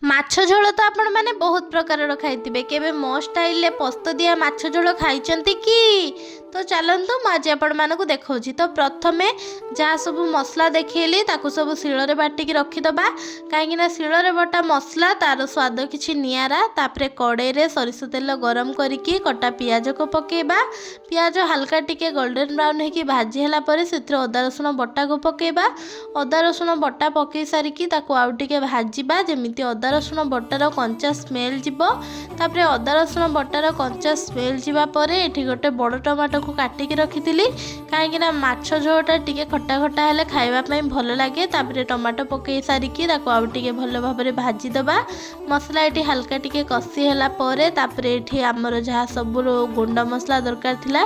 ମାଛ ଝୋଳ ତ ଆପଣମାନେ ବହୁତ ପ୍ରକାରର ଖାଇଥିବେ। କେବେ ମୋ ଷ୍ଟାଇଲରେ ପସ୍ତ ଦିଆ ମାଛ ଝୋଳ ଖାଇଛନ୍ତି କି? ତ ଚାଲନ୍ତୁ ମୁଁ ଆଜି ଆପଣମାନଙ୍କୁ ଦେଖାଉଛି। ତ ପ୍ରଥମେ ଯାହା ସବୁ ମସଲା ଦେଖେଇଲି ତାକୁ ସବୁ ଶିଳରେ ବାଟିକି ରଖିଦେବା, କାହିଁକିନା ଶିଳରେ ବଟା ମସଲା ତାର ସ୍ୱାଦ କିଛି ନିଆରା। ତାପରେ କଡ଼େଇରେ ସୋରିଷ ତେଲ ଗରମ କରିକି କଟା ପିଆଜକୁ ପକାଇବା। ପିଆଜ ହାଲକା ଟିକେ ଗୋଲ୍ଡେନ୍ ବ୍ରାଉନ୍ ହେଇକି ଭାଜି ହେଲା ପରେ ସେଥିରେ ଅଦା ରସୁଣ ବଟାକୁ ପକାଇବା। ଅଦା ରସୁଣ ବଟା ପକାଇ ସାରିକି ତାକୁ ଆଉ ଟିକେ ଭାଜିବା, ଯେମିତି ଅଦା ରସୁଣ ବଟାର କଞ୍ଚା ସ୍ମେଲ୍ ଯିବ। ତାପରେ ଅଦା ରସୁଣ ବଟାର କଞ୍ଚା ସ୍ମେଲ୍ ଯିବା ପରେ ଏଠି ଗୋଟେ ବଡ଼ ଟମାଟୋକୁ କାଟିକି ରଖିଥିଲି, କାହିଁକିନା ମାଛ ଝୋଳଟା ଟିକେ ଖଟା ଖଟା ହେଲେ ଖାଇବା ପାଇଁ ଭଲ ଲାଗେ। ତାପରେ ଟମାଟୋ ପକାଇ ସାରିକି ତାକୁ ଆଉ ଟିକେ ଭଲ ଭାବରେ ଭାଜିଦେବା। ମସଲା ଏଠି ହାଲକା ଟିକେ କଷି ହେଲା ପରେ ତାପରେ ଏଠି ଆମର ଯାହା ସବୁ ଗୁଣ୍ଡ ମସଲା ଦରକାର ଥିଲା,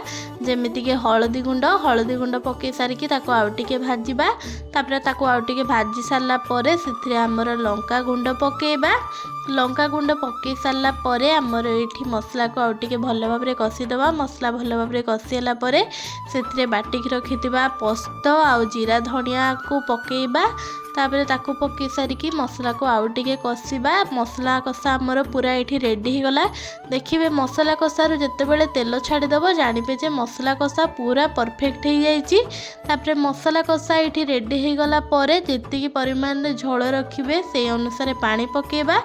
ଯେମିତିକି ହଳଦୀ ଗୁଣ୍ଡ ପକାଇ ସାରିକି ତାକୁ ଆଉ ଟିକେ ଭାଜିବା। ତାପରେ ତାକୁ ଆଉ ଟିକେ ଭାଜି ସାରିଲା ପରେ ସେଥିରେ ଆମର ଲଙ୍କା ଗୁଣ୍ଡ ପକାଇବା। ଲଙ୍କା ଗୁଣ୍ଡ ପକାଇ ସାରିଲା ପରେ ଆମର ଏଇଠି ମସଲାକୁ ଆଉ ଟିକେ ଭଲ ଭାବରେ କଷିଦେବା। ମସଲା ଭଲ ଭାବରେ କଷି ହେଲା ପରେ ସେଥିରେ ବାଟିକି ରଖିଥିବା ପୋସ୍ତ ଆଉ ଜିରା ଧନିଆକୁ ପକାଇବା। ତାପରେ ତାକୁ ପକାଇ ସାରିକି ମସଲାକୁ ଆଉ ଟିକେ କଷିବା। ମସଲା କଷା ଆମର ପୁରା ଏଇଠି ରେଡ଼ି ହେଇଗଲା। ଦେଖିବେ ମସଲା କଷାରୁ ଯେତେବେଳେ ତେଲ ଛାଡ଼ିଦେବ ଜାଣିବେ ଯେ ମସଲା କଷା ପୁରା ପରଫେକ୍ଟ ହେଇଯାଇଛି। ତାପରେ ମସଲା କଷା ଏଇଠି ରେଡ଼ି ହେଇଗଲା ପରେ ଯେତିକି ପରିମାଣରେ ଝୋଳ ରଖିବେ ସେଇ ଅନୁସାରେ ପାଣି ପକାଇବା।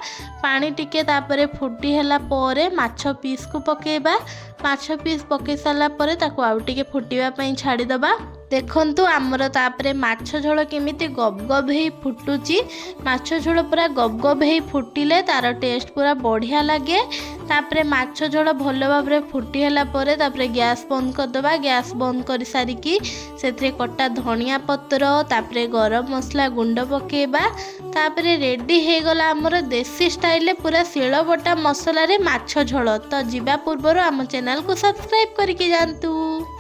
ପାଣି ଟିକେ ତାପରେ ଫୁଟି ହେଲା ପରେ ମାଛ ପିସ୍କୁ ପକାଇବା। ମାଛ ପିସ୍ ପକାଇ ସାରିଲା ପରେ ତାକୁ ଆଉ ଟିକେ ଫୁଟିବା ପାଇଁ ଛାଡ଼ିଦେବା। ଦେଖନ୍ତୁ ଆମର ତାପରେ ମାଛ ଝୋଳ କେମିତି ଗବ ଗବ ହେଇ ଫୁଟୁଛି। ମାଛ ଝୋଳ ପୁରା ଗବ ଗବ ହେଇ ଫୁଟିଲେ ତାର ଟେଷ୍ଟ ପୁରା ବଢ଼ିଆ ଲାଗେ। ତାପରେ ମାଛ ଝୋଳ ଭଲ ଭାବରେ ଫୁଟି ହେଲା ପରେ ତାପରେ ଗ୍ୟାସ୍ ବନ୍ଦ କରିଦେବା। ଗ୍ୟାସ୍ ବନ୍ଦ କରି ସାରିକି ସେଥିରେ କଟା ଧନିଆ ପତ୍ର ତାପରେ ଗରମ ମସଲା ଗୁଣ୍ଡ ପକାଇବା। ତାପରେ ରେଡ଼ି ହେଇଗଲା ଆମର ଦେଶୀ ଷ୍ଟାଇଲରେ ପୁରା ଶିଳ ବଟା ମସଲାରେ ମାଛ ଝୋଳ। ତ ଯିବା ପୂର୍ବରୁ ଆମ ଚ୍ୟାନେଲକୁ ସବସ୍କ୍ରାଇବ୍ କରିକି ଯାଆନ୍ତୁ।